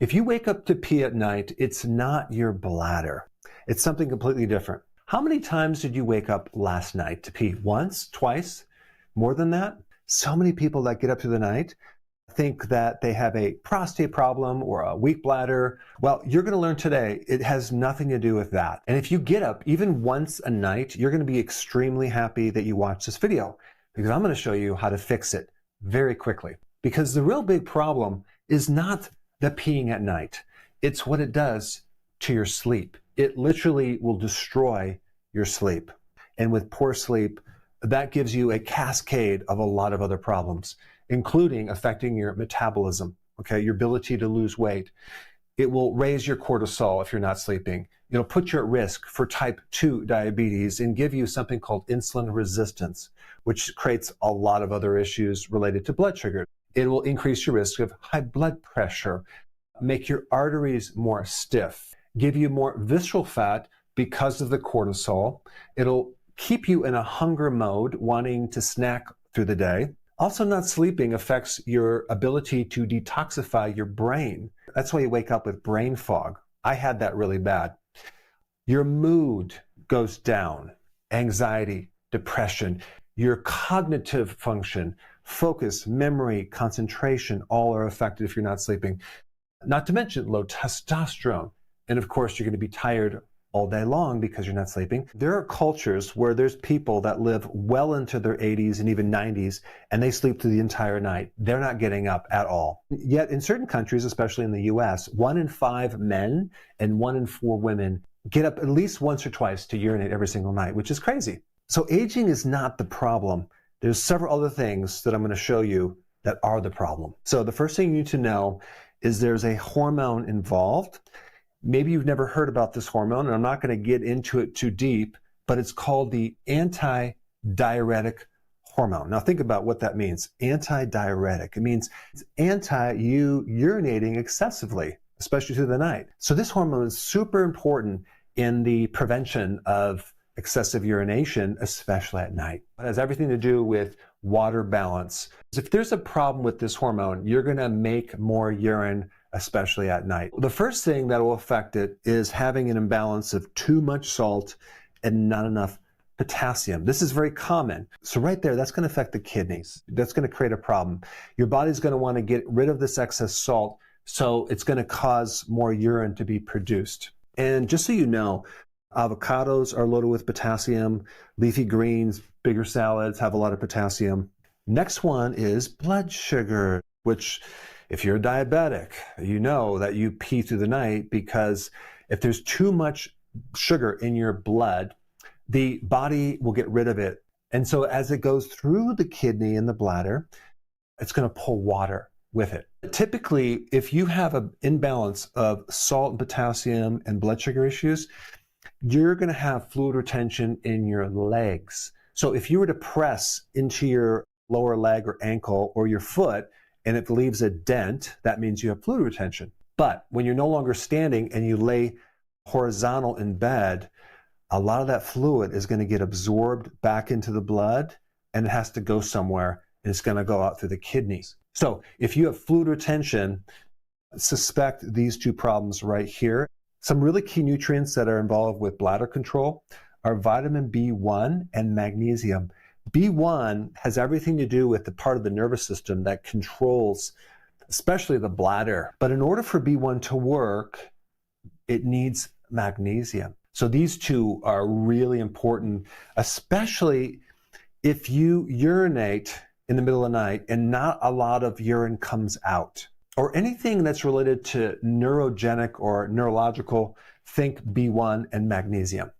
If you wake up to pee at night, it's not your bladder. It's something completely different. How many times did you wake up last night to pee? Once? Twice? More than that? So many people that get up through the night think that they have a prostate problem or a weak bladder. Well, you're going to learn today it has nothing to do with that. And if you get up even once a night, you're going to be extremely happy that you watched this video, because I'm going to show you how to fix it very quickly. Because the real big problem is not the peeing at night. It's what it does to your sleep. It literally will destroy your sleep. And with poor sleep, that gives you a cascade of a lot of other problems, including affecting your metabolism, okay, your ability to lose weight. It will raise your cortisol if you're not sleeping. It'll put you at risk for type 2 diabetes and give you something called insulin resistance, which creates a lot of other issues related to blood sugar. It will increase your risk of high blood pressure, make your arteries more stiff, give you more visceral fat because of the cortisol. It'll keep you in a hunger mode, wanting to snack through the day. Also, not sleeping affects your ability to detoxify your brain. That's why you wake up with brain fog. I had that really bad. Your mood goes down, anxiety, depression, your cognitive function, focus, memory, concentration, all are affected if you're not sleeping. Not to mention low testosterone. And of course, you're going to be tired all day long because you're not sleeping. There are cultures where there's people that live well into their 80s and even 90s, and they sleep through the entire night. They're not getting up at all. Yet in certain countries, especially in the US, 1 in 5 men and 1 in 4 women get up at least once or twice to urinate every single night, which is crazy. So aging is not the problem. There's several other things that I'm going to show you that are the problem. So the first thing you need to know is there's a hormone involved. Maybe you've never heard about this hormone, and I'm not going to get into it too deep, but it's called the anti-diuretic hormone. Now think about what that means. Anti-diuretic. It means it's anti-you urinating excessively, especially through the night. So this hormone is super important in the prevention of excessive urination, especially at night. It has everything to do with water balance. If there's a problem with this hormone, you're going to make more urine, especially at night. The first thing that will affect it is having an imbalance of too much salt and not enough potassium. This is very common. So right there, that's going to affect the kidneys. That's going to create a problem. Your body's going to want to get rid of this excess salt, so it's going to cause more urine to be produced. And just so you know, avocados are loaded with potassium. Leafy greens, bigger salads have a lot of potassium. Next one is blood sugar, which if you're diabetic, you know that you pee through the night, because if there's too much sugar in your blood, the body will get rid of it. And so as it goes through the kidney and the bladder, it's going to pull water with it. Typically, if you have an imbalance of salt and potassium and blood sugar issues, you're going to have fluid retention in your legs. So if you were to press into your lower leg or ankle or your foot, and it leaves a dent, that means you have fluid retention. But when you're no longer standing and you lay horizontal in bed, a lot of that fluid is going to get absorbed back into the blood, and it has to go somewhere, and it's going to go out through the kidneys. So if you have fluid retention, suspect these two problems right here. Some really key nutrients that are involved with bladder control are vitamin B1 and magnesium. B1 has everything to do with the part of the nervous system that controls, especially the bladder. But in order for B1 to work, it needs magnesium. So these two are really important, especially if you urinate in the middle of the night and not a lot of urine comes out, or anything that's related to neurogenic or neurological. Think B1 and magnesium.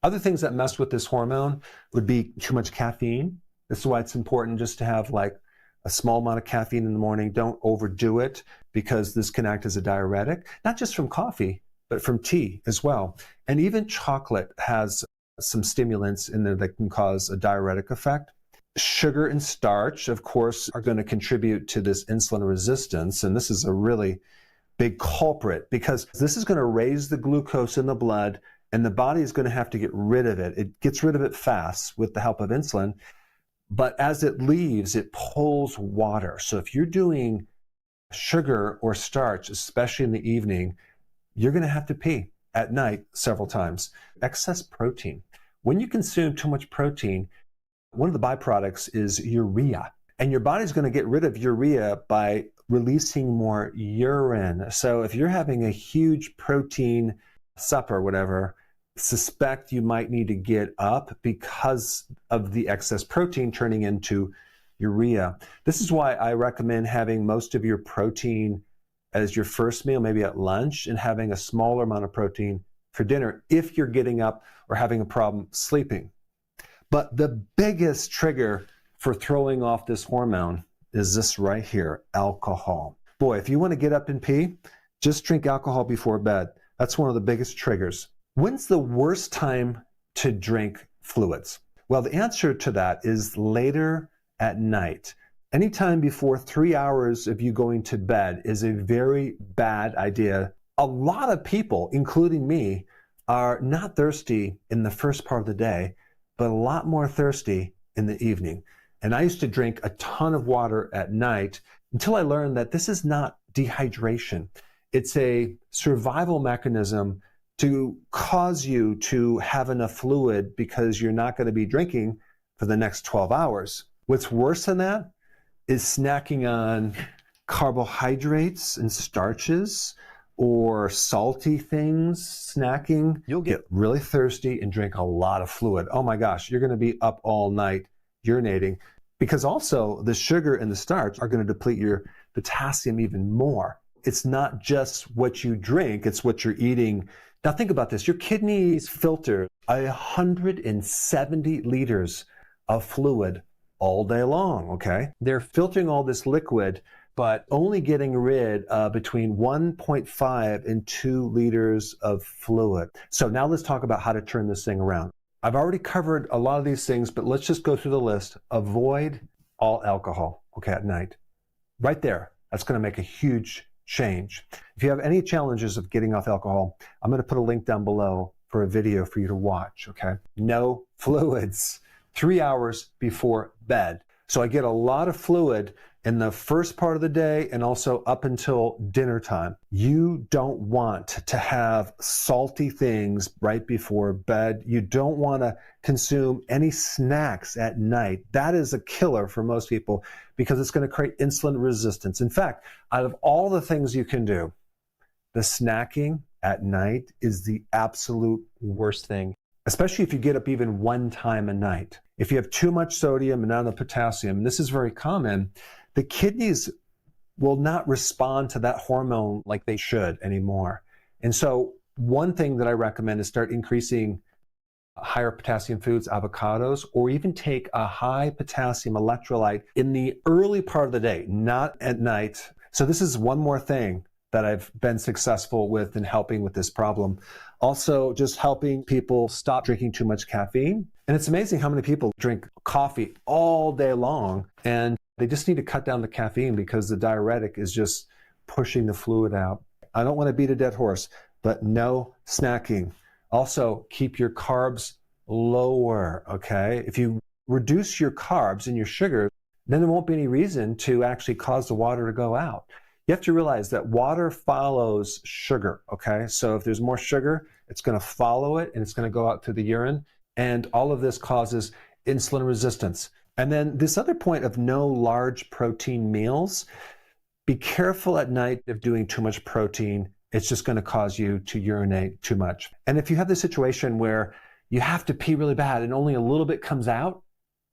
Other things that mess with this hormone would be too much caffeine. This is why it's important just to have like a small amount of caffeine in the morning. Don't overdo it, because this can act as a diuretic, not just from coffee, but from tea as well. And even chocolate has some stimulants in there that can cause a diuretic effect. Sugar and starch, of course, are going to contribute to this insulin resistance. And this is a really big culprit, because this is going to raise the glucose in the blood, and the body is going to have to get rid of it. It gets rid of it fast with the help of insulin, but as it leaves, it pulls water. So if you're doing sugar or starch, especially in the evening, you're going to have to pee at night several times. Excess protein. When you consume too much protein, one of the byproducts is urea. And your body's going to get rid of urea by releasing more urine. So if you're having a huge protein supper, whatever, suspect you might need to get up because of the excess protein turning into urea. This is why I recommend having most of your protein as your first meal, maybe at lunch, and having a smaller amount of protein for dinner if you're getting up or having a problem sleeping. But the biggest trigger for throwing off this hormone is this right here, alcohol. Boy, if you want to get up and pee, just drink alcohol before bed. That's one of the biggest triggers. When's the worst time to drink fluids? Well, the answer to that is later at night. Anytime before 3 hours of you going to bed is a very bad idea. A lot of people, including me, are not thirsty in the first part of the day, but a lot more thirsty in the evening. And I used to drink a ton of water at night until I learned that this is not dehydration. It's a survival mechanism to cause you to have enough fluid because you're not going to be drinking for the next 12 hours. What's worse than that is snacking on carbohydrates and starches or salty things, snacking. You'll get really thirsty and drink a lot of fluid. Oh my gosh, you're going to be up all night urinating, because also the sugar and the starch are going to deplete your potassium even more. It's not just what you drink, it's what you're eating. Now think about this. Your kidneys filter 170 liters of fluid all day long, okay? They're filtering all this liquid, but only getting rid of between 1.5 and 2 liters of fluid. So now let's talk about how to turn this thing around. I've already covered a lot of these things, but let's just go through the list. Avoid all alcohol, okay, at night. Right there, that's going to make a huge change. If you have any challenges of getting off alcohol, I'm going to put a link down below for a video for you to watch, okay? No fluids 3 hours before bed. So I get a lot of fluid in the first part of the day and also up until dinner time. You don't want to have salty things right before bed. You don't want to consume any snacks at night. That is a killer for most people because it's going to create insulin resistance. In fact, out of all the things you can do, the snacking at night is the absolute worst thing, especially if you get up even one time a night. If you have too much sodium and not enough potassium, and this is very common, the kidneys will not respond to that hormone like they should anymore. And so one thing that I recommend is start increasing higher potassium foods, avocados, or even take a high potassium electrolyte in the early part of the day, not at night. So this is one more thing that I've been successful with in helping with this problem. Also, just helping people stop drinking too much caffeine. And it's amazing how many people drink coffee all day long, and they just need to cut down the caffeine because the diuretic is just pushing the fluid out. I don't want to beat a dead horse, but no snacking. Also, keep your carbs lower, okay? If you reduce your carbs and your sugar, then there won't be any reason to actually cause the water to go out. You have to realize that water follows sugar, okay? So if there's more sugar, it's going to follow it and it's going to go out through the urine. And all of this causes insulin resistance. And then this other point of no large protein meals, be careful at night of doing too much protein. It's just going to cause you to urinate too much. And if you have this situation where you have to pee really bad and only a little bit comes out,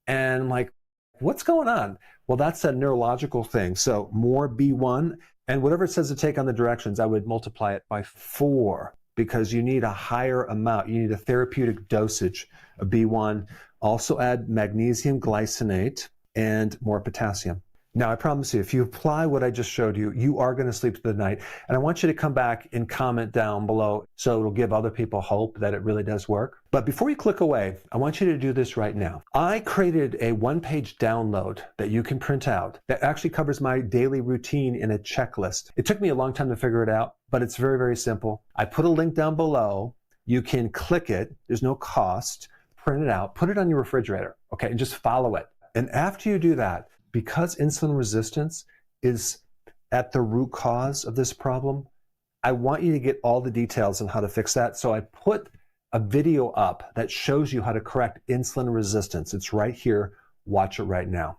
and like, what's going on? Well, that's a neurological thing. So more B1, and whatever it says to take on the directions, I would multiply it by 4 because you need a higher amount. You need a therapeutic dosage of B1. Also add magnesium glycinate and more potassium. Now, I promise you, if you apply what I just showed you, you are going to sleep through the night. And I want you to come back and comment down below so it'll give other people hope that it really does work. But before you click away, I want you to do this right now. I created a one-page download that you can print out that actually covers my daily routine in a checklist. It took me a long time to figure it out, but it's very, very simple. I put a link down below. You can click it. There's no cost. Print it out. Put it on your refrigerator, okay, and just follow it. And after you do that, because insulin resistance is at the root cause of this problem, I want you to get all the details on how to fix that. So I put a video up that shows you how to correct insulin resistance. It's right here. Watch it right now.